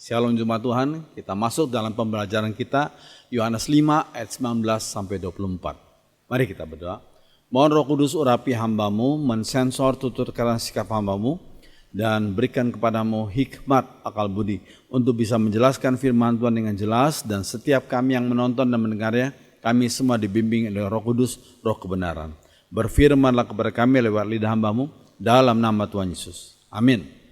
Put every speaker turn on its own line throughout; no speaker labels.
Shalom Jemaat Tuhan, kita masuk dalam pembelajaran kita Yohanes 5 ayat 19 sampai 24. Mari kita berdoa. Mohon Roh Kudus urapi hamba-Mu, mensensor tutur kata sikap hamba-Mu, dan berikan kepadamu hikmat akal budi untuk bisa menjelaskan firman Tuhan dengan jelas, dan setiap kami yang menonton dan mendengarnya, kami semua dibimbing oleh Roh Kudus, Roh kebenaran. Berfirmanlah kepada kami lewat lidah hamba-Mu, dalam nama Tuhan Yesus. Amin.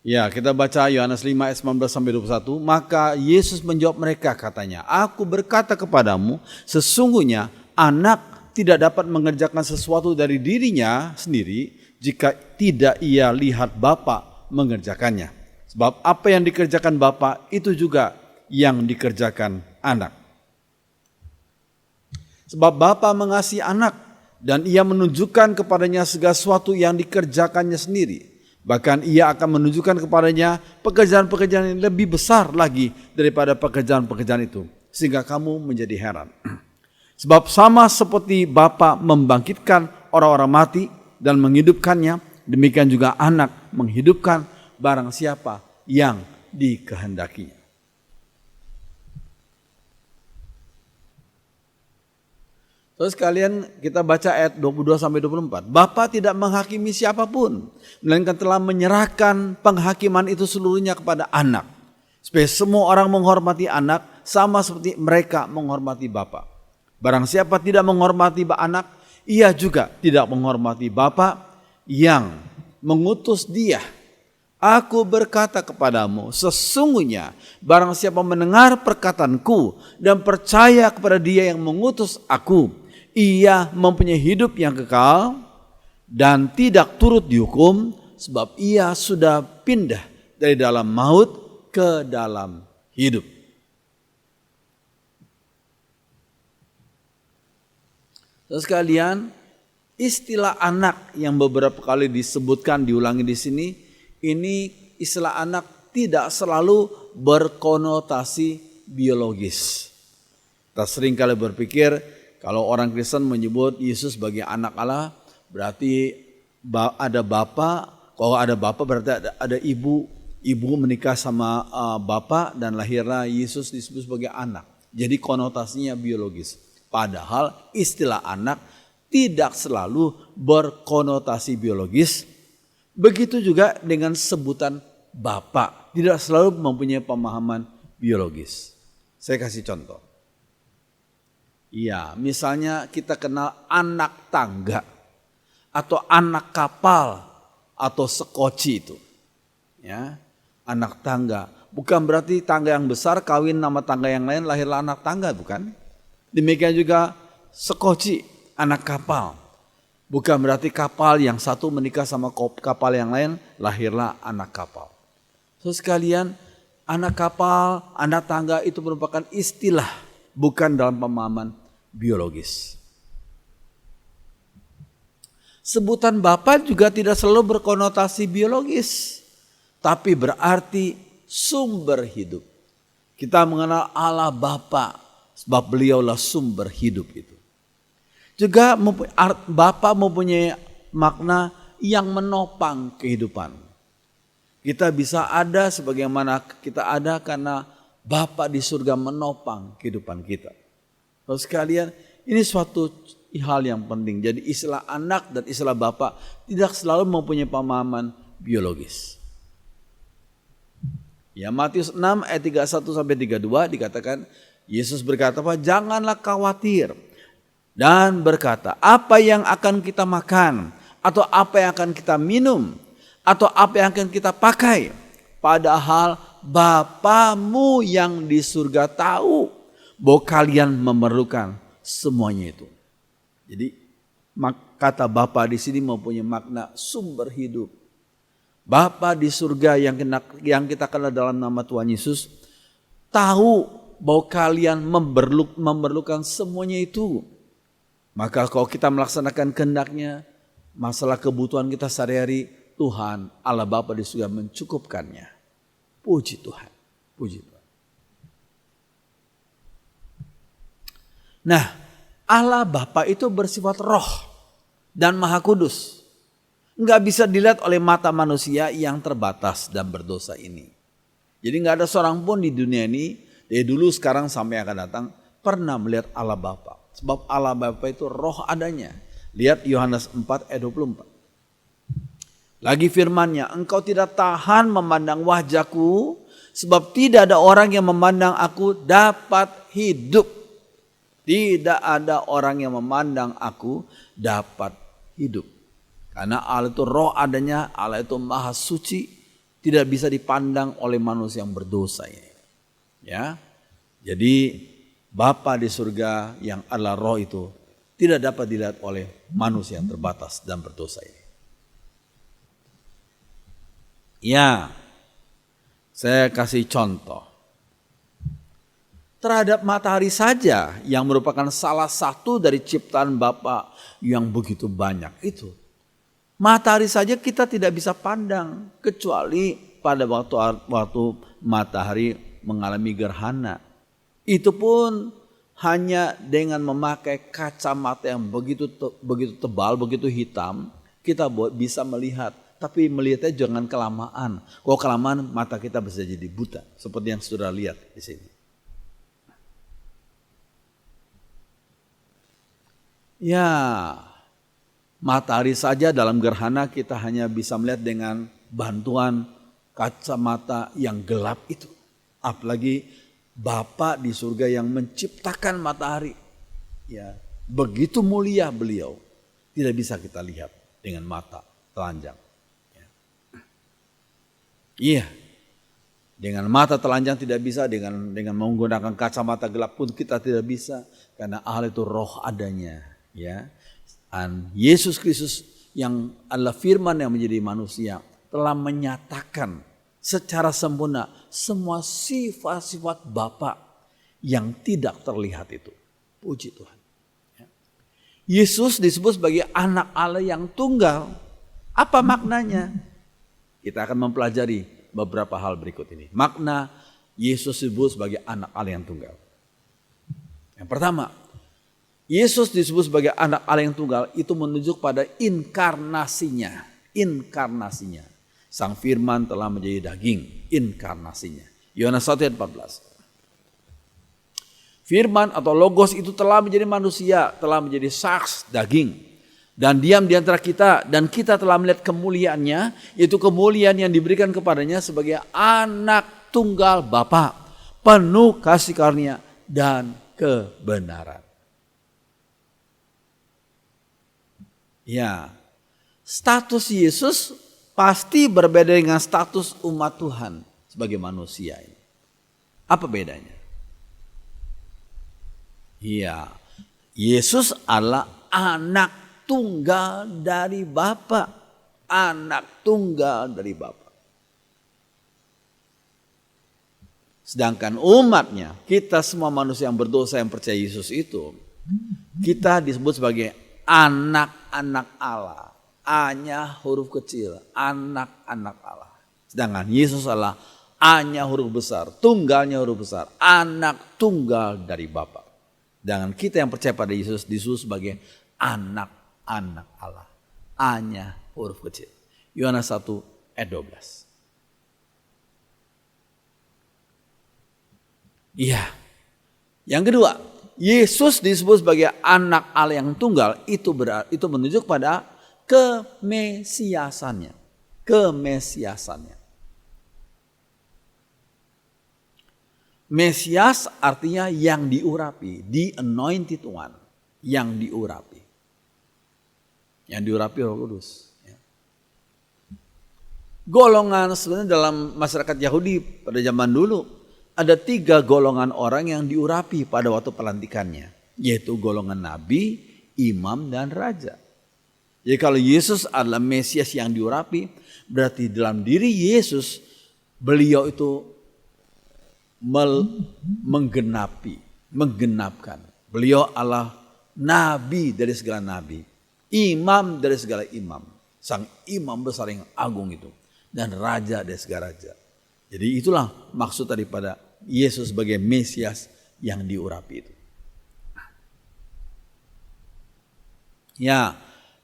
Ya, kita baca Yohanes 5 ayat 19 sampai 21. Maka Yesus menjawab mereka, katanya, "Aku berkata kepadamu, sesungguhnya anak tidak dapat mengerjakan sesuatu dari dirinya sendiri jika tidak ia lihat Bapa mengerjakannya. Sebab apa yang dikerjakan Bapa itu juga yang dikerjakan anak. Sebab Bapa mengasihi anak dan ia menunjukkan kepadanya segala sesuatu yang dikerjakannya sendiri. Bahkan ia akan menunjukkan kepadanya pekerjaan-pekerjaan yang lebih besar lagi daripada pekerjaan-pekerjaan itu. Sehingga kamu menjadi heran. Sebab sama seperti Bapa membangkitkan orang-orang mati dan menghidupkannya, demikian juga anak menghidupkan barang siapa yang dikehendakinya." Terus kalian kita baca ayat 22 sampai 24. Bapa tidak menghakimi siapapun, melainkan telah menyerahkan penghakiman itu seluruhnya kepada anak. Supaya semua orang menghormati anak sama seperti mereka menghormati Bapa. Barang siapa tidak menghormati anak, ia juga tidak menghormati Bapa yang mengutus dia. Aku berkata kepadamu, sesungguhnya barang siapa mendengar perkataanku dan percaya kepada dia yang mengutus aku, ia mempunyai hidup yang kekal dan tidak turut dihukum, sebab ia sudah pindah dari dalam maut ke dalam hidup. Terus kalian, istilah anak yang beberapa kali disebutkan, diulangi di sini, ini istilah anak tidak selalu berkonotasi biologis. Kita sering kali berpikir kalau orang Kristen menyebut Yesus sebagai anak Allah, berarti ada bapa. Kalau ada bapa berarti ada ibu. Ibu menikah sama bapa dan lahirlah Yesus disebut sebagai anak. Jadi konotasinya biologis. Padahal istilah anak tidak selalu berkonotasi biologis. Begitu juga dengan sebutan bapa, tidak selalu mempunyai pemahaman biologis. Saya kasih contoh. Ya, misalnya kita kenal anak tangga atau anak kapal atau sekoci itu. Ya, anak tangga. Bukan berarti tangga yang besar kawin nama tangga yang lain lahirlah anak tangga, bukan? Demikian juga sekoci, anak kapal. Bukan berarti kapal yang satu menikah sama kapal yang lain lahirlah anak kapal. Terus sekalian, anak kapal, anak tangga itu merupakan istilah, bukan dalam pemahaman biologis. Sebutan Bapa juga tidak selalu berkonotasi biologis, tapi berarti sumber hidup. Kita mengenal Allah Bapa sebab beliaulah sumber hidup itu. Juga Bapa mempunyai makna yang menopang kehidupan. Kita bisa ada sebagaimana kita ada karena Bapa di surga menopang kehidupan kita. Terus sekalian, ini suatu hal yang penting. Jadi istilah anak dan istilah Bapa tidak selalu mempunyai pemahaman biologis. Ya, Matius 6 ayat 31 sampai 32 dikatakan, Yesus berkata, "Janganlah khawatir dan berkata, apa yang akan kita makan, atau apa yang akan kita minum, atau apa yang akan kita pakai. Padahal Bapamu yang di surga tahu bahwa kalian memerlukan semuanya itu." Jadi kata Bapa di sini mempunyai makna sumber hidup. Bapa di surga yang kita kenal dalam nama Tuhan Yesus tahu bahwa kalian memerlukan semuanya itu. Maka kalau kita melaksanakan kehendak-Nya, masalah kebutuhan kita sehari-hari, Tuhan Allah Bapa di surga mencukupkannya. Puji Tuhan, puji Tuhan. Nah, Allah Bapa itu bersifat roh dan maha kudus. nggak bisa dilihat oleh mata manusia yang terbatas dan berdosa ini. Jadi nggak ada seorang pun di dunia ini dari dulu, sekarang sampai akan datang pernah melihat Allah Bapa. Sebab Allah Bapa itu roh adanya. Lihat Yohanes 4 ayat 24. Lagi firman-Nya, engkau tidak tahan memandang wajahku, sebab tidak ada orang yang memandang aku dapat hidup. Tidak ada orang yang memandang aku dapat hidup. Karena Allah itu roh adanya, Allah itu maha suci, tidak bisa dipandang oleh manusia yang berdosa ini. Ya. Jadi Bapa di surga yang adalah roh itu tidak dapat dilihat oleh manusia yang terbatas dan berdosa ini. Ya, saya kasih contoh. Terhadap matahari saja yang merupakan salah satu dari ciptaan Bapa yang begitu banyak itu. Matahari saja kita tidak bisa pandang kecuali pada waktu matahari mengalami gerhana. Itu pun hanya dengan memakai kacamata yang begitu tebal, begitu hitam, kita bisa melihat. Tapi melihatnya jangan kelamaan. Kalau kelamaan mata kita bisa jadi buta. Seperti yang saudara lihat di sini. Ya, matahari saja dalam gerhana kita hanya bisa melihat dengan bantuan kacamata yang gelap itu. Apalagi Bapa di surga yang menciptakan matahari. Ya, begitu mulia beliau. Tidak bisa kita lihat dengan mata telanjang. Iya, dengan mata telanjang tidak bisa, dengan menggunakan kacamata gelap pun kita tidak bisa, karena Allah itu roh adanya, ya. Dan Yesus Kristus yang adalah firman yang menjadi manusia telah menyatakan secara sempurna semua sifat-sifat Bapa yang tidak terlihat itu. Puji Tuhan. Yesus disebut sebagai anak Allah yang tunggal. Apa maknanya? Kita akan mempelajari beberapa hal berikut ini. Makna Yesus disebut sebagai anak Allah yang tunggal. Yang pertama, Yesus disebut sebagai anak Allah yang tunggal itu menunjuk pada inkarnasinya. Inkarnasinya. Sang firman telah menjadi daging. Inkarnasinya. Yohanes 1 ayat 14. Firman atau logos itu telah menjadi manusia. Telah menjadi saks daging. Dan diam di antara kita, dan kita telah melihat kemuliaannya, yaitu kemuliaan yang diberikan kepadanya sebagai anak tunggal Bapa, penuh kasih karunia dan kebenaran. Ya, status Yesus pasti berbeda dengan status umat Tuhan sebagai manusia ini. Apa bedanya? Iya, Yesus adalah anak tunggal dari Bapa, anak tunggal dari Bapa. Sedangkan umatnya, kita semua manusia yang berdosa yang percaya Yesus itu, kita disebut sebagai anak-anak Allah. A-nya huruf kecil, anak-anak Allah. Sedangkan Yesus adalah A-nya huruf besar, tunggalnya huruf besar, anak tunggal dari Bapa. Sedangkan kita yang percaya pada Yesus disebut sebagai anak Allah. A-nya huruf kecil. Yohanes 1 ayat 12. Iya. Yang kedua, Yesus disebut sebagai anak Allah yang tunggal itu menunjuk pada kemesiasannya. Kemesiasannya. Mesias artinya yang diurapi, the anointed one, yang diurapi. Yang diurapi Roh Kudus. Golongan sebenarnya dalam masyarakat Yahudi pada zaman dulu ada 3 golongan orang yang diurapi pada waktu pelantikannya, yaitu golongan nabi, imam, dan raja. Jadi kalau Yesus adalah Mesias yang diurapi, berarti dalam diri Yesus beliau itu menggenapkan. Beliau adalah nabi dari segala nabi, imam dari segala imam, sang imam besar yang agung itu, dan raja dari segala raja. Jadi itulah maksud daripada Yesus sebagai Mesias yang diurapi itu. Ya,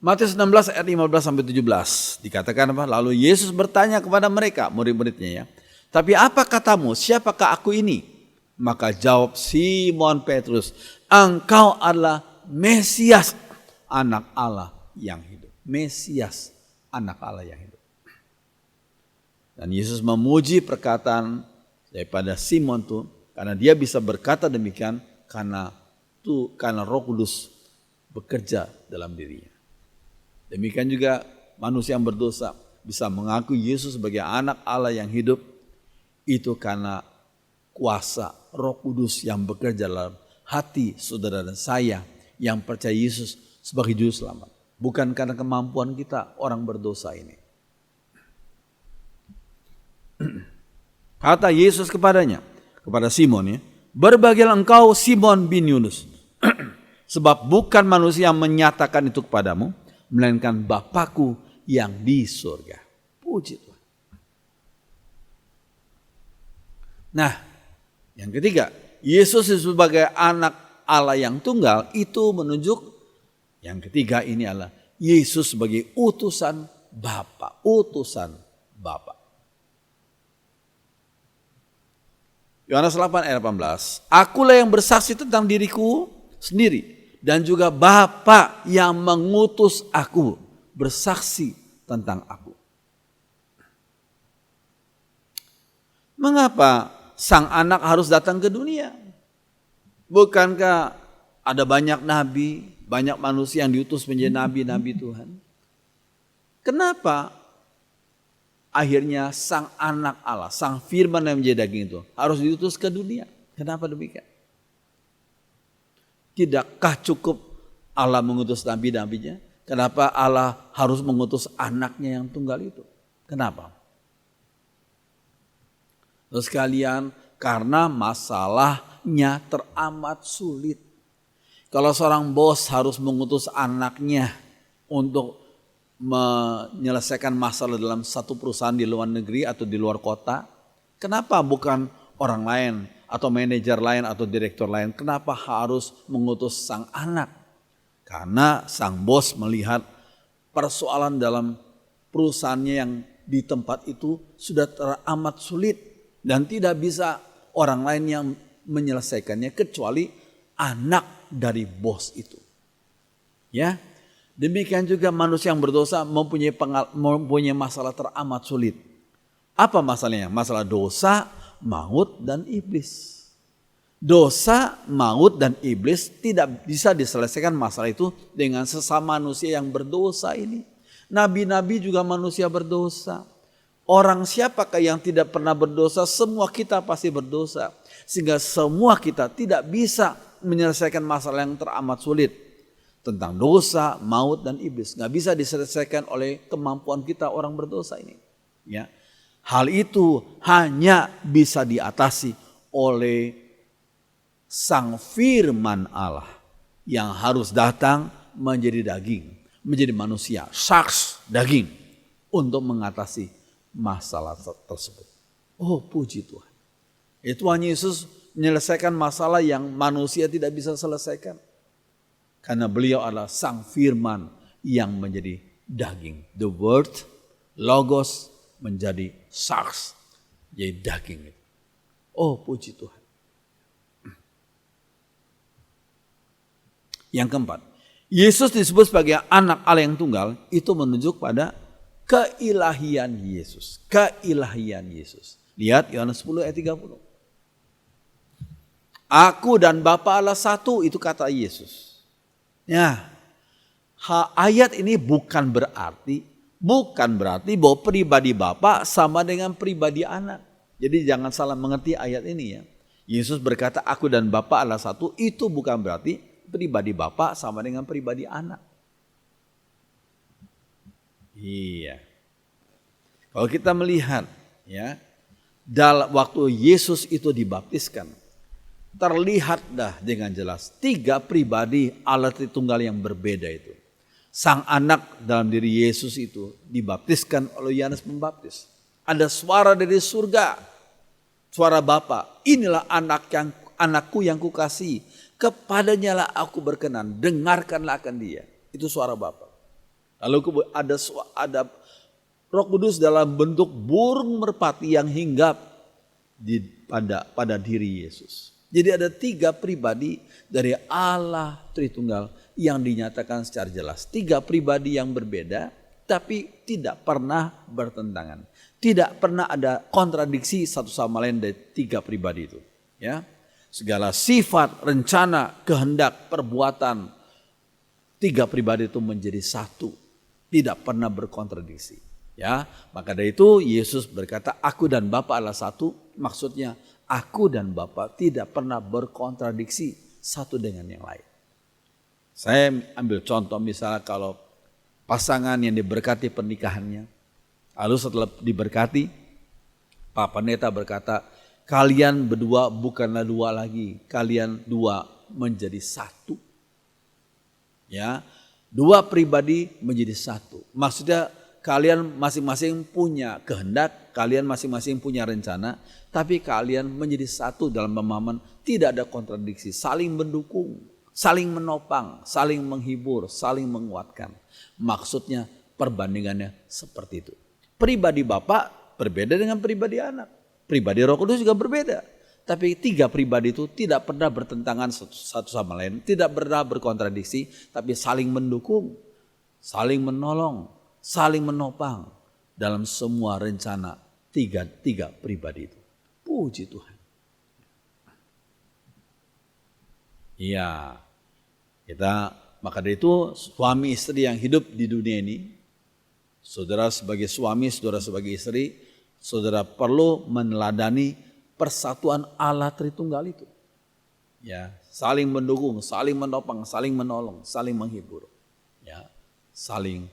Matius 16 ayat 15 sampai 17 dikatakan apa? Lalu Yesus bertanya kepada mereka, murid-muridnya ya. Tapi apa katamu? Siapakah aku ini? Maka jawab Simon Petrus, engkau adalah Mesias, anak Allah yang hidup. Mesias, anak Allah yang hidup. Dan Yesus memuji perkataan daripada Simon itu karena dia bisa berkata demikian karena Roh Kudus bekerja dalam dirinya. Demikian juga manusia yang berdosa bisa mengaku Yesus sebagai anak Allah yang hidup itu karena kuasa Roh Kudus yang bekerja dalam hati saudara dan saya yang percaya Yesus sebagai juru selamat. Bukan karena kemampuan kita orang berdosa ini. Kata Yesus kepada Simon ya, berbahagialah engkau Simon bin Yunus, sebab bukan manusia yang menyatakan itu kepadamu, melainkan Bapakku yang di surga. Puji Tuhan. Nah, yang ketiga, Yesus sebagai anak Allah yang tunggal itu menunjuk yang ketiga ini adalah Yesus sebagai utusan Bapa, utusan Bapa. Yohanes 8 ayat 18. Akulah yang bersaksi tentang diriku sendiri dan juga Bapa yang mengutus aku bersaksi tentang aku. Mengapa sang anak harus datang ke dunia? Bukankah ada banyak nabi, banyak manusia yang diutus menjadi nabi-nabi Tuhan? Kenapa akhirnya sang anak Allah, sang firman yang menjadi daging itu harus diutus ke dunia? Kenapa demikian? Tidakkah cukup Allah mengutus nabi-nabinya? Kenapa Allah harus mengutus anaknya yang tunggal itu? Kenapa? Terus sekalian, karena masalahnya teramat sulit. Kalau seorang bos harus mengutus anaknya untuk menyelesaikan masalah dalam satu perusahaan di luar negeri atau di luar kota, kenapa bukan orang lain atau manajer lain atau direktur lain? Kenapa harus mengutus sang anak? Karena sang bos melihat persoalan dalam perusahaannya yang di tempat itu sudah teramat sulit dan tidak bisa orang lain yang menyelesaikannya kecuali anak dari bos itu. Ya. Demikian juga manusia yang berdosa mempunyai masalah teramat sulit. Apa masalahnya? Masalah dosa, maut, dan iblis. Dosa, maut, dan iblis tidak bisa diselesaikan masalah itu dengan sesama manusia yang berdosa ini. Nabi-nabi juga manusia berdosa. Orang siapakah yang tidak pernah berdosa? Semua kita pasti berdosa. Sehingga semua kita tidak bisa menyelesaikan masalah yang teramat sulit. Tentang dosa, maut, dan iblis. Nggak bisa diselesaikan oleh kemampuan kita orang berdosa ini. Ya. Hal itu hanya bisa diatasi oleh sang firman Allah. Yang harus datang menjadi daging. Menjadi manusia, saks daging. Untuk mengatasi masalah tersebut. Oh puji Tuhan. Tuhan Yesus menyelesaikan masalah yang manusia tidak bisa selesaikan. Karena beliau adalah sang firman yang menjadi daging. The word, logos menjadi saks, jadi daging. Oh puji Tuhan. Yang keempat, Yesus disebut sebagai anak Allah yang tunggal, itu menunjuk pada keilahian Yesus. Keilahian Yesus. Lihat Yohanes 10 ayat 30. Aku dan Bapa Allah satu, itu kata Yesus. Ya, ayat ini bukan berarti bahwa pribadi Bapa sama dengan pribadi anak. Jadi jangan salah mengerti ayat ini ya. Yesus berkata aku dan Bapa adalah satu, itu bukan berarti pribadi Bapa sama dengan pribadi anak. Iya. Kalau kita melihat ya, dalam waktu Yesus itu dibaptiskan, terlihat dah dengan jelas tiga pribadi Allah Tritunggal yang berbeda itu. Sang anak dalam diri Yesus itu dibaptiskan oleh Yohanes Pembaptis. Ada suara dari surga, suara Bapa. Inilah anakku yang kukasihi, kepadanya lah aku berkenan, dengarkanlah akan dia. Itu suara Bapa. Lalu ada Roh Kudus dalam bentuk burung merpati yang hinggap pada diri Yesus. Jadi ada 3 pribadi dari Allah Tritunggal yang dinyatakan secara jelas. 3 pribadi yang berbeda tapi tidak pernah bertentangan. Tidak pernah ada kontradiksi satu sama lain dari 3 pribadi itu. Ya, segala sifat, rencana, kehendak, perbuatan 3 pribadi itu menjadi satu. Tidak pernah berkontradiksi. Ya, maka dari itu Yesus berkata, aku dan Bapa adalah satu. Maksudnya aku dan Bapa tidak pernah berkontradiksi satu dengan yang lain. Saya ambil contoh misalnya kalau pasangan yang diberkati pernikahannya, lalu setelah diberkati, Pak Pendeta berkata, kalian berdua bukanlah 2 lagi, kalian 2 menjadi satu. Ya, 2 pribadi menjadi satu. Maksudnya kalian masing-masing punya kehendak, kalian masing-masing punya rencana, tapi kalian menjadi satu dalam pemahaman, tidak ada kontradiksi, saling mendukung, saling menopang, saling menghibur, saling menguatkan. Maksudnya perbandingannya seperti itu. Pribadi Bapa berbeda dengan pribadi anak. Pribadi Roh Kudus juga berbeda. Tapi 3 pribadi itu tidak pernah bertentangan satu sama lain, tidak pernah berkontradiksi, tapi saling mendukung, saling menolong, saling menopang dalam semua rencana tiga pribadi itu. Puji Tuhan. Iya, maka dari itu suami istri yang hidup di dunia ini, saudara sebagai suami, saudara sebagai istri, saudara perlu meneladani persatuan Allah Tritunggal itu. Ya, saling mendukung, saling menopang, saling menolong, saling menghibur. Ya, saling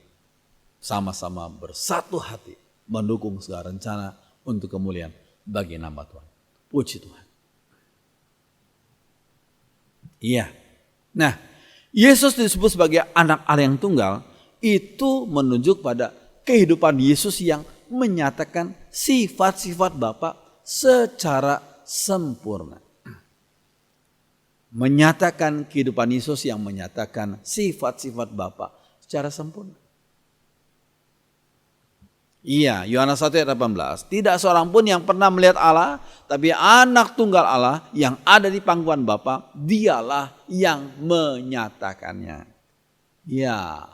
sama-sama bersatu hati mendukung segala rencana untuk kemuliaan bagi nama Tuhan. Puji Tuhan. Iya. Nah, Yesus disebut sebagai anak Allah yang tunggal, itu menunjuk pada kehidupan Yesus yang menyatakan sifat-sifat Bapa secara sempurna. Menyatakan kehidupan Yesus yang menyatakan sifat-sifat Bapa secara sempurna. Iya, Yohanes 1 ayat 18. Tidak seorang pun yang pernah melihat Allah, tapi anak tunggal Allah yang ada di pangkuan Bapa, dialah yang menyatakannya. Ya,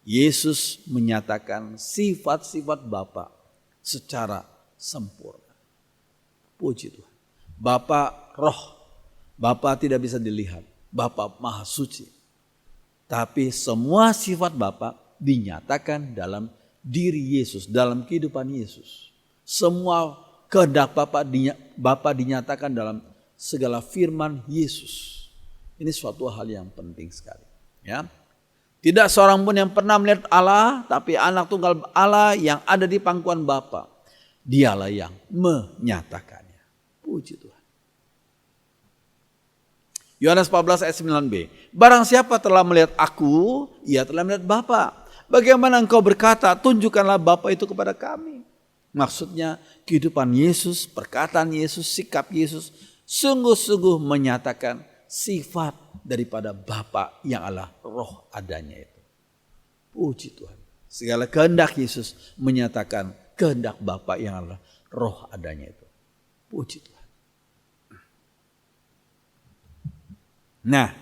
Yesus menyatakan sifat-sifat Bapa secara sempurna. Puji Tuhan. Bapa roh, Bapa tidak bisa dilihat, Bapa maha suci. Tapi semua sifat Bapa dinyatakan dalam diri Yesus, dalam kehidupan Yesus. Semua kehendak Bapa dinyatakan dalam segala firman Yesus. Ini suatu hal yang penting sekali. Ya, tidak seorang pun yang pernah melihat Allah, tapi anak tunggal Allah yang ada di pangkuan Bapa, dialah yang menyatakannya. Puji Tuhan. Yohanes 14 ayat 9b. Barang siapa telah melihat aku, ia telah melihat Bapa. Bagaimana engkau berkata, tunjukkanlah Bapa itu kepada kami. Maksudnya kehidupan Yesus, perkataan Yesus, sikap Yesus sungguh-sungguh menyatakan sifat daripada Bapa yang Allah roh adanya itu. Puji Tuhan. Segala kehendak Yesus menyatakan kehendak Bapa yang Allah roh adanya itu. Puji Tuhan. Nah,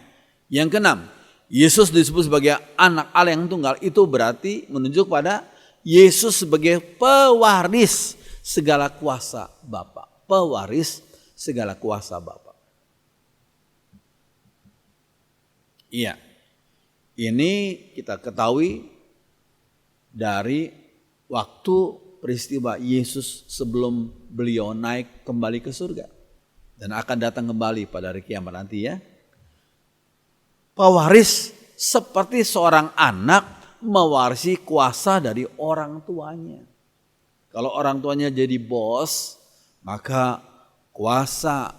yang keenam, Yesus disebut sebagai anak Allah yang tunggal, itu berarti menunjuk pada Yesus sebagai pewaris segala kuasa Bapa. Pewaris segala kuasa Bapa. Iya, ini kita ketahui dari waktu peristiwa Yesus sebelum beliau naik kembali ke surga. Dan akan datang kembali pada hari kiamat nanti ya. Pewaris seperti seorang anak mewarisi kuasa dari orang tuanya. Kalau orang tuanya jadi bos, maka kuasa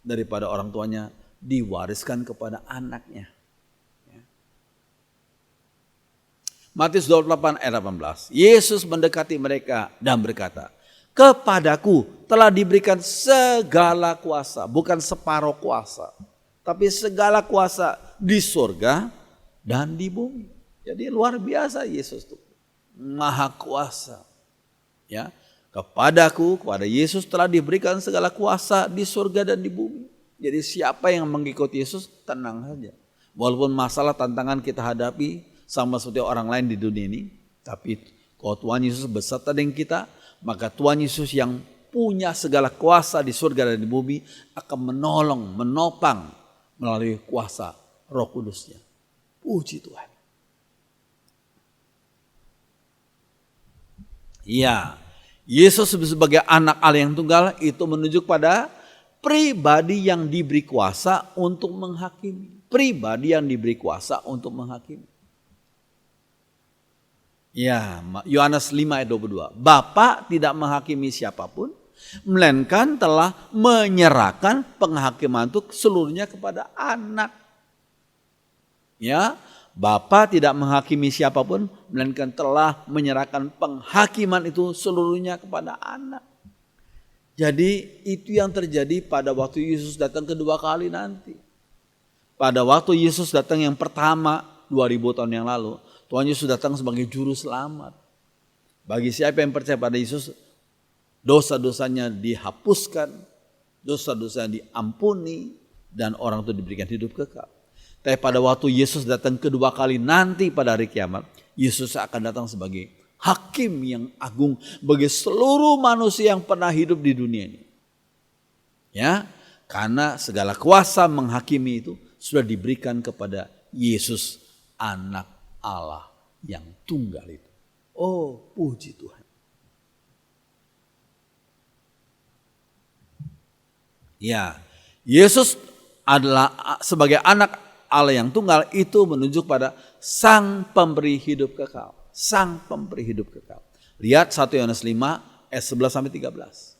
daripada orang tuanya diwariskan kepada anaknya. Matius 28 ayat 18. Yesus mendekati mereka dan berkata, kepadaku telah diberikan segala kuasa, bukan separuh kuasa, tapi segala kuasa di surga dan di bumi. Jadi luar biasa Yesus itu. Maha kuasa. Ya, kepadaku, kepada Yesus telah diberikan segala kuasa di surga dan di bumi. Jadi siapa yang mengikuti Yesus tenang saja. Walaupun masalah tantangan kita hadapi sama seperti orang lain di dunia ini. Tapi kalau Tuhan Yesus beserta dengan kita, maka Tuhan Yesus yang punya segala kuasa di surga dan di bumi akan menolong, menopang melalui kuasa Roh Kudusnya. Puji Tuhan. Ya, Yesus sebagai anak Allah yang tunggal itu menunjuk pada pribadi yang diberi kuasa untuk menghakimi. Pribadi yang diberi kuasa untuk menghakimi. Ya, Yohanes 5 ayat 22. Bapa tidak menghakimi siapapun, melainkan telah menyerahkan penghakiman itu seluruhnya kepada anak. Ya, Bapa tidak menghakimi siapapun, melainkan telah menyerahkan penghakiman itu seluruhnya kepada anak. Jadi itu yang terjadi pada waktu Yesus datang kedua kali nanti. Pada waktu Yesus datang yang pertama 2000 tahun yang lalu, Tuhan Yesus datang sebagai juru selamat. Bagi siapa yang percaya pada Yesus, dosa-dosanya dihapuskan, dosa-dosanya diampuni, dan orang itu diberikan hidup kekal. Tapi pada waktu Yesus datang kedua kali nanti pada hari kiamat, Yesus akan datang sebagai hakim yang agung bagi seluruh manusia yang pernah hidup di dunia ini. Ya, karena segala kuasa menghakimi itu sudah diberikan kepada Yesus, anak Allah yang tunggal itu. Oh, puji Tuhan. Ya, Yesus adalah sebagai anak Allah yang tunggal itu menunjuk pada sang pemberi hidup kekal. Sang pemberi hidup kekal. Lihat 1 Yohanes 5 ayat 11-13.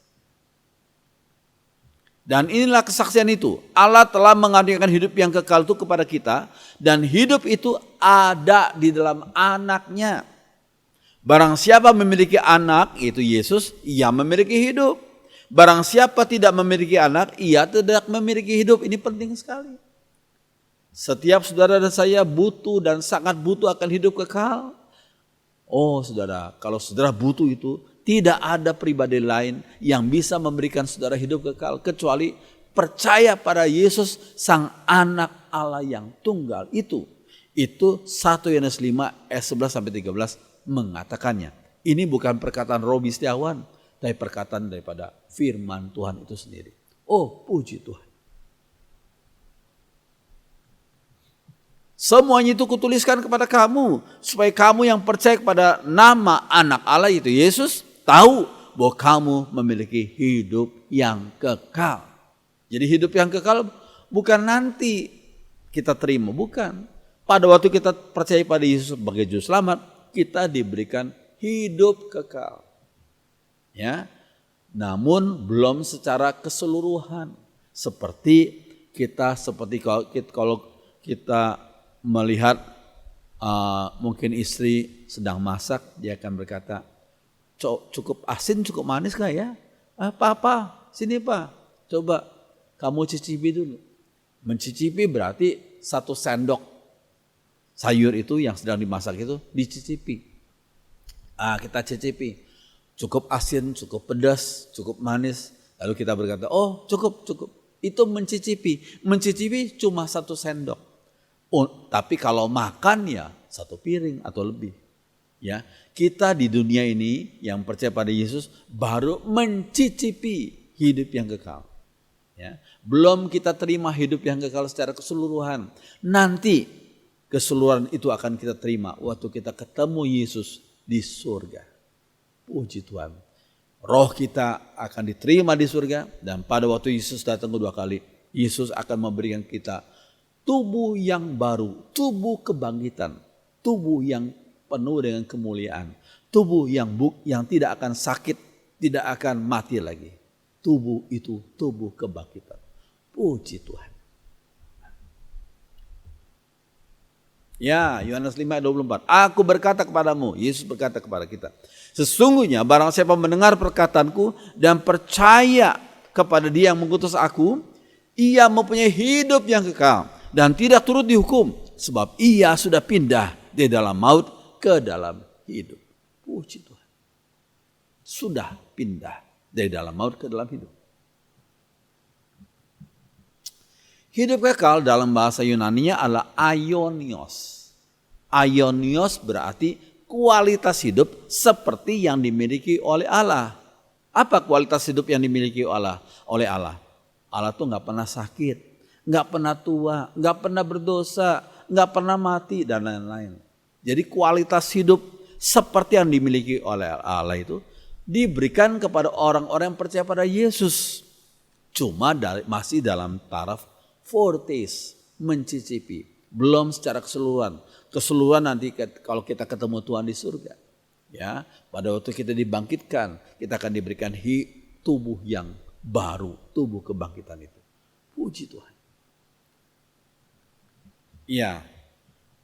Dan inilah kesaksian itu. Allah telah mengaruniakan hidup yang kekal itu kepada kita. Dan hidup itu ada di dalam anaknya. Barang siapa memiliki anak, itu Yesus, ia memiliki hidup. Barang siapa tidak memiliki anak, ia tidak memiliki hidup. Ini penting sekali. Setiap saudara dan saya butuh dan sangat butuh akan hidup kekal. Oh saudara, kalau saudara butuh itu, tidak ada pribadi lain yang bisa memberikan saudara hidup kekal kecuali percaya pada Yesus, sang anak Allah yang tunggal itu. Itu 1 Yohanes 5 ayat 11-13 mengatakannya. Ini bukan perkataan Robi Setiawan, tapi perkataan daripada firman Tuhan itu sendiri. Oh puji Tuhan. Semuanya itu kutuliskan kepada kamu, supaya kamu yang percaya kepada nama anak Allah itu Yesus, tahu bahwa kamu memiliki hidup yang kekal. Jadi hidup yang kekal bukan nanti kita terima, bukan. Pada waktu kita percaya pada Yesus sebagai juru selamat, kita diberikan hidup kekal. Ya, namun belum secara keseluruhan. Seperti kalau kita melihat mungkin istri sedang masak, dia akan berkata, cukup asin, cukup manis kah ya? Papa, sini Pak, coba kamu cicipi dulu. Mencicipi berarti 1 sendok sayur itu yang sedang dimasak itu dicicipi. Kita cicipi, cukup asin, cukup pedas, cukup manis. Lalu kita berkata, oh cukup. Itu mencicipi. Mencicipi cuma 1 sendok. Tapi kalau makan ya 1 piring atau lebih. Ya, kita di dunia ini yang percaya pada Yesus baru mencicipi hidup yang kekal. Ya, belum kita terima hidup yang kekal secara keseluruhan. Nanti keseluruhan itu akan kita terima waktu kita ketemu Yesus di surga. Puji Tuhan. Roh kita akan diterima di surga, dan pada waktu Yesus datang kedua kali, Yesus akan memberikan kita tubuh yang baru, tubuh kebangkitan, tubuh yang penuh dengan kemuliaan, tubuh yang tidak akan sakit, tidak akan mati lagi. Tubuh itu tubuh kebangkitan. Puji Tuhan. Ya, Yohanes 5 ayat 24. Aku berkata kepadamu, Yesus berkata kepada kita, sesungguhnya barang siapa mendengar perkataanku dan percaya kepada Dia yang mengutus aku, ia mempunyai hidup yang kekal dan tidak turut dihukum, sebab ia sudah pindah Dari dalam maut ke dalam hidup. Puji Tuhan. Sudah pindah dari dalam maut ke dalam hidup. Hidup kekal dalam bahasa Yunaninya adalah aionios. Aionios berarti kualitas hidup seperti yang dimiliki oleh Allah. Apa kualitas hidup yang dimiliki oleh Allah? Allah tuh gak pernah sakit, gak pernah tua, gak pernah berdosa, gak pernah mati dan lain-lain. Jadi kualitas hidup seperti yang dimiliki oleh Allah itu diberikan kepada orang-orang yang percaya pada Yesus. Cuma masih dalam taraf foretaste, mencicipi, belum secara keseluruhan. Keseluruhan nanti kalau kita ketemu Tuhan di surga, ya, pada waktu kita dibangkitkan, kita akan diberikan tubuh yang baru, tubuh kebangkitan itu. Puji Tuhan. Iya.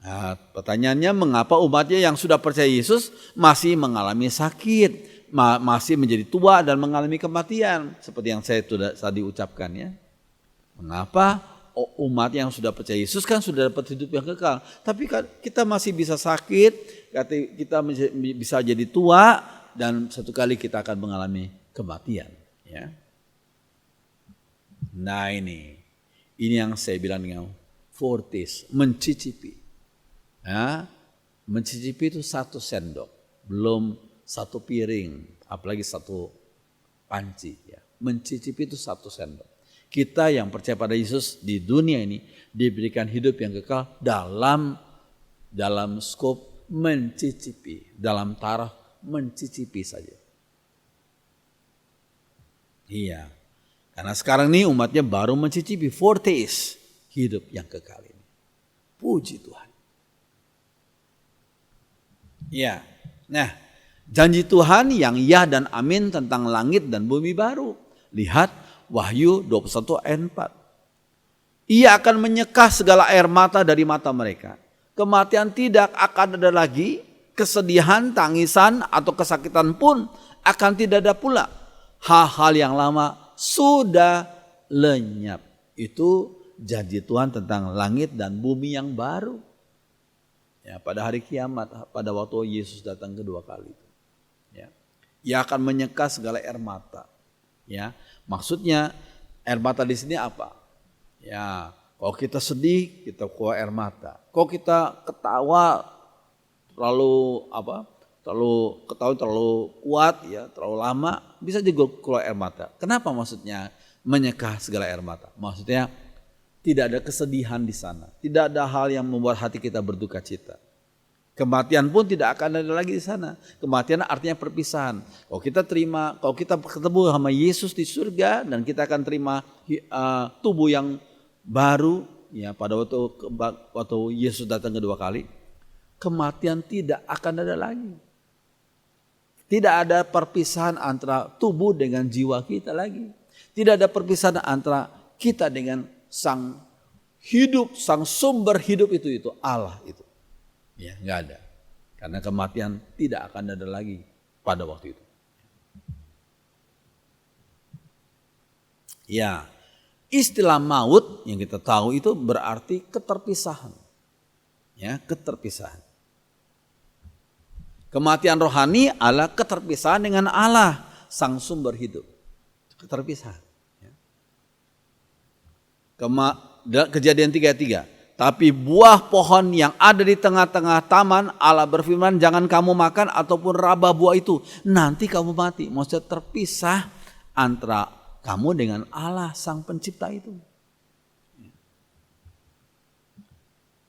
Nah, pertanyaannya mengapa umatnya yang sudah percaya Yesus masih mengalami sakit, masih menjadi tua dan mengalami kematian, seperti yang saya tadi ucapkan ya. Mengapa? Umat yang sudah percaya Yesus kan sudah dapat hidup yang kekal. Tapi kan kita masih bisa sakit, kita bisa jadi tua, dan satu kali kita akan mengalami kematian. Ya. Nah ini yang saya bilang dengan foretaste, mencicipi. Ya, mencicipi itu 1 sendok, belum 1 piring, apalagi 1 panci. Ya. Mencicipi itu 1 sendok. Kita yang percaya pada Yesus di dunia ini diberikan hidup yang kekal dalam skop mencicipi, dalam taraf mencicipi saja. Iya, karena sekarang ini umatnya baru mencicipi foretaste hidup yang kekal ini. Puji Tuhan. Iya, nah janji Tuhan yang ya dan amin tentang langit dan bumi baru. Lihat Wahyu 21 ayat 4. Ia akan menyekah segala air mata dari mata mereka. Kematian tidak akan ada lagi. Kesedihan, tangisan atau kesakitan pun akan tidak ada pula. Hal-hal yang lama sudah lenyap. Itu janji Tuhan tentang langit dan bumi yang baru. Ya, pada hari kiamat, pada waktu Yesus datang kedua kali. Ya. Ia akan menyekah segala air mata. Ya, maksudnya air mata di sini apa? Ya, kalau kita sedih kita keluar air mata. Kalau kita ketawa terlalu kuat ya, terlalu lama, bisa juga keluar air mata. Kenapa maksudnya menyekah segala air mata? Maksudnya tidak ada kesedihan di sana, tidak ada hal yang membuat hati kita berduka cita. Kematian pun tidak akan ada lagi di sana. Kematian artinya perpisahan. Kalau kita ketemu sama Yesus di surga dan kita akan terima tubuh yang baru ya pada waktu Yesus datang kedua kali, kematian tidak akan ada lagi. Tidak ada perpisahan antara tubuh dengan jiwa kita lagi. Tidak ada perpisahan antara kita dengan sang hidup, sang sumber hidup itu Allah itu. Ya, nggak ada. Karena kematian tidak akan ada lagi pada waktu itu. Ya, istilah maut yang kita tahu itu berarti keterpisahan. Ya, keterpisahan. Kematian rohani adalah keterpisahan dengan Allah, sang sumber hidup. Keterpisahan. Ya. Kejadian 3:3. Tapi buah pohon yang ada di tengah-tengah taman, Allah berfirman, jangan kamu makan ataupun rabah buah itu, nanti kamu mati. Maksudnya terpisah antara kamu dengan Allah sang pencipta itu.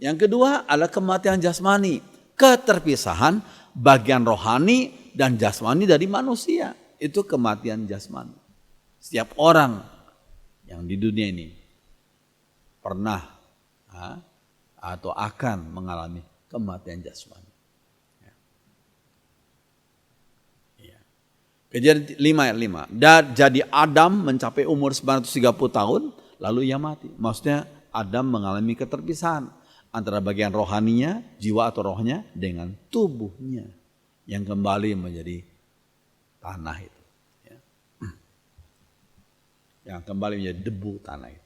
Yang kedua adalah kematian jasmani, keterpisahan bagian rohani dan jasmani dari manusia. Itu kematian jasmani. Setiap orang yang di dunia ini pernah atau akan mengalami kematian jasmani. Ya. Kejadian 5 ayat 5. Dan jadi Adam mencapai umur 930 tahun lalu ia mati. Maksudnya Adam mengalami keterpisahan antara bagian rohaninya, jiwa atau rohnya dengan tubuhnya yang kembali menjadi tanah itu. Ya. Yang kembali menjadi debu tanah itu.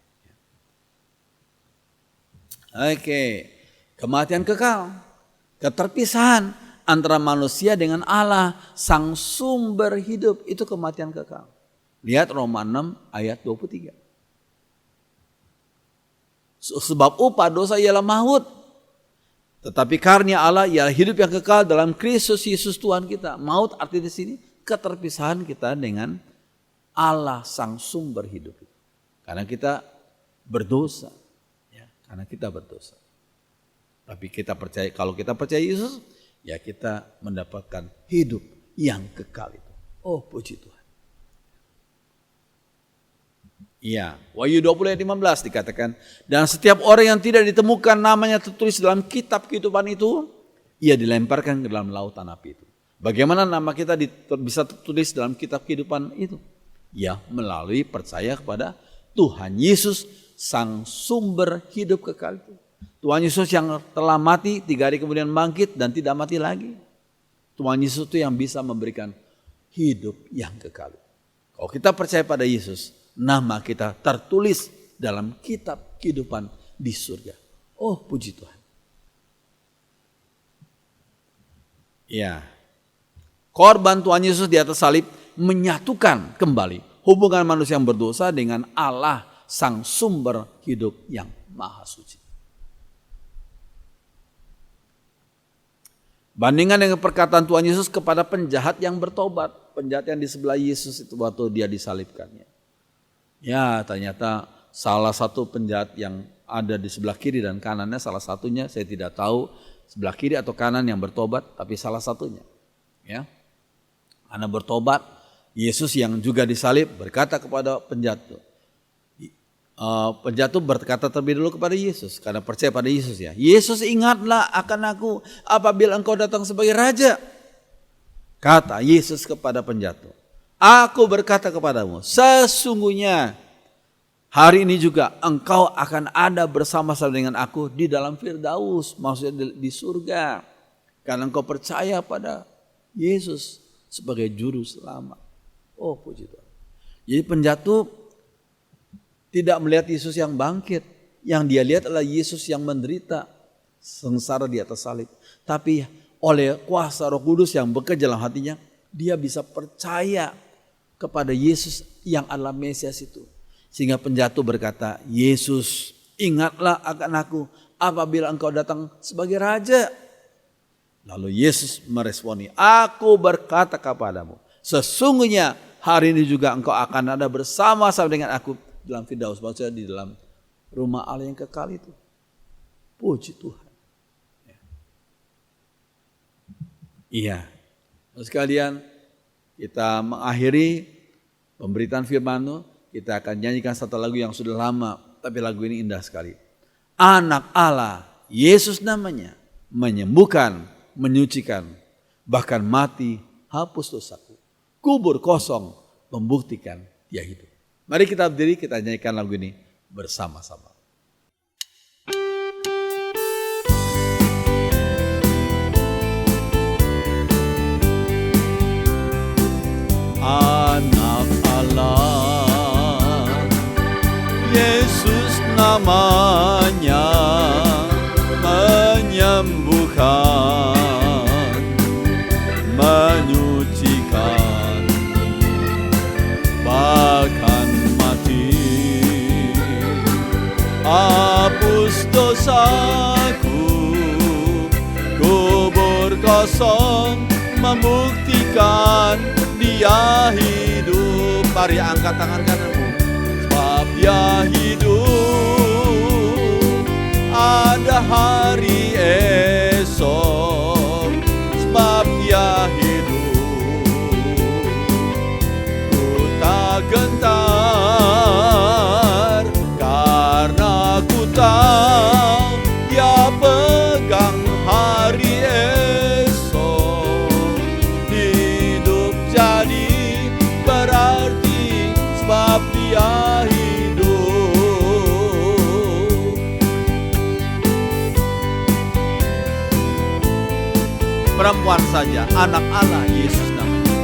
Oke, kematian kekal. Keterpisahan antara manusia dengan Allah, sang sumber hidup, itu kematian kekal. Lihat Roma 6 ayat 23. Sebab upah dosa ialah maut. Tetapi karunia Allah ialah hidup yang kekal dalam Kristus Yesus Tuhan kita. Maut arti di sini keterpisahan kita dengan Allah sang sumber hidup. Karena kita berdosa. Ya, karena kita berdosa. Tapi kita percaya, kalau kita percaya Yesus, ya kita mendapatkan hidup yang kekal itu. Oh, puji Tuhan. Iya, Wahyu 20 ayat 15 dikatakan, dan setiap orang yang tidak ditemukan namanya tertulis dalam kitab kehidupan itu, ia dilemparkan ke dalam lautan api itu. Bagaimana nama kita bisa tertulis dalam kitab kehidupan itu? Ya, melalui percaya kepada Tuhan Yesus, sang sumber hidup kekal itu. Tuhan Yesus yang telah mati, 3 hari kemudian bangkit dan tidak mati lagi. Tuhan Yesus itu yang bisa memberikan hidup yang kekal. Kalau kita percaya pada Yesus, nama kita tertulis dalam kitab kehidupan di surga. Oh, puji Tuhan. Ya, korban Tuhan Yesus di atas salib menyatukan kembali hubungan manusia yang berdosa dengan Allah, sang sumber hidup yang maha suci. Bandingkan dengan perkataan Tuhan Yesus kepada penjahat yang bertobat. Penjahat yang di sebelah Yesus itu waktu dia disalibkannya. Ya, ternyata salah satu penjahat yang ada di sebelah kiri dan kanannya, salah satunya saya tidak tahu sebelah kiri atau kanan yang bertobat, tapi salah satunya. Ya, karena bertobat, Yesus yang juga disalib berkata kepada penjahat itu. Penjahat itu berkata terlebih dulu kepada Yesus karena percaya pada Yesus ya. Yesus, ingatlah akan aku apabila engkau datang sebagai raja. Kata Yesus kepada penjahat itu, aku berkata kepadamu, sesungguhnya hari ini juga engkau akan ada bersama-sama dengan aku di dalam Firdaus, maksudnya di surga. Karena engkau percaya pada Yesus sebagai juru selamat. Oh, puji Tuhan. Jadi penjahat itu tidak melihat Yesus yang bangkit. Yang dia lihat adalah Yesus yang menderita sengsara di atas salib. Tapi oleh kuasa Roh Kudus yang bekerja dalam hatinya, dia bisa percaya kepada Yesus yang adalah Mesias itu. Sehingga penjahat itu berkata, Yesus, ingatlah akan aku apabila engkau datang sebagai raja. Lalu Yesus meresponi, aku berkata kepadamu, sesungguhnya hari ini juga engkau akan ada bersama-sama dengan aku dalam Firdaus, maksudnya di dalam rumah Allah yang kekal itu. Puji Tuhan. Iya. Sekalian, kita mengakhiri pemberitaan firman itu, kita akan nyanyikan satu lagu yang sudah lama, tapi lagu ini indah sekali. Anak Allah, Yesus namanya, menyembuhkan, menyucikan, bahkan mati hapus dosaku. Kubur kosong membuktikan dia hidup. Mari kita berdiri, kita nyanyikan lagu ini bersama-sama. Anak Allah, Yesus namanya, menyembuhkan, menyucikan, bahkan hapus dosaku, kubur kosong membuktikan dia hidup. Mari angkat tangan kananmu, sebab dia hidup. Ada hari esok, sebab dia hidup. Ku tak gentar, karena ku tahu dia pegang hari esok. Hidup jadi berarti sebab dia hidup. Perempuan saja, anak Allah, Yesus namanya.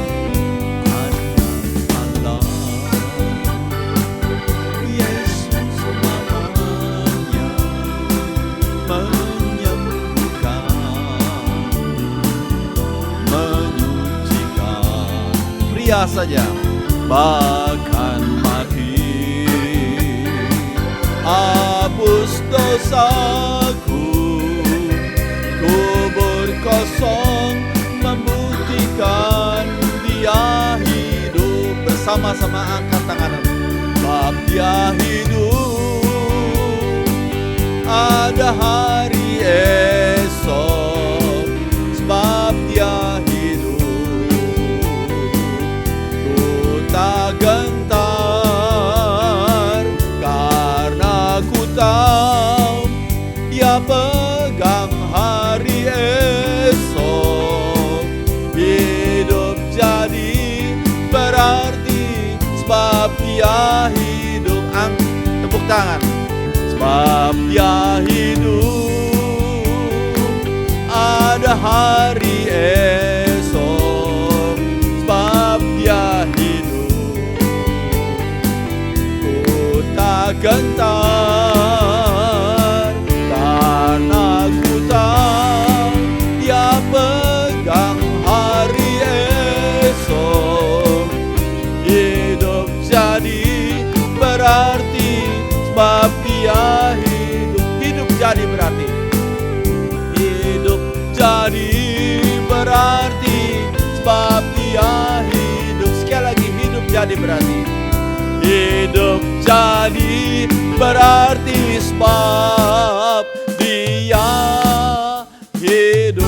Anak Allah, Yesus namanya, menyembuhkan, ikhlas saja, bahkan mati. Hapus dosaku, kubur kosong membuktikan Dia hidup. Bersama-sama angkat tangan, sebab Dia hidup. Ada hari esok, sebab Dia hidup. Ku tak gentar, karena ku tahu Dia pegang hari esok. Hidup jadi berarti, sebab Dia hidup. Tepuk tangan. Sebab Dia hidup. Ada hari esok, sebab Dia hidup. Ku tak gentar, karena ku tahu Dia pegang hari esok. Hidup jadi berarti, sebab Dia hidup. Hidup jadi berarti. Hidup jadi berarti, sebab Dia hidup. Sekali lagi, hidup jadi berarti. Hidup jadi berarti, sebab Dia hidup.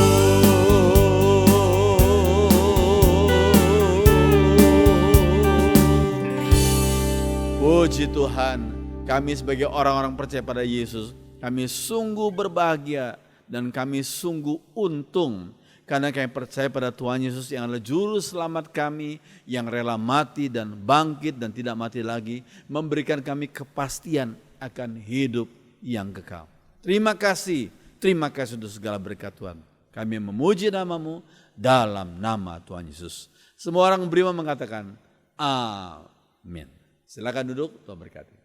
Puji Tuhan, kami sebagai orang-orang percaya pada Yesus, kami sungguh berbahagia dan kami sungguh untung karena kami percaya pada Tuhan Yesus yang adalah juru selamat kami, yang rela mati dan bangkit dan tidak mati lagi, memberikan kami kepastian akan hidup yang kekal. Terima kasih untuk segala berkat Tuhan. Kami memuji nama-Mu dalam nama Tuhan Yesus. Semua orang beriman mengatakan amin. Silakan duduk, Tuhan berkati.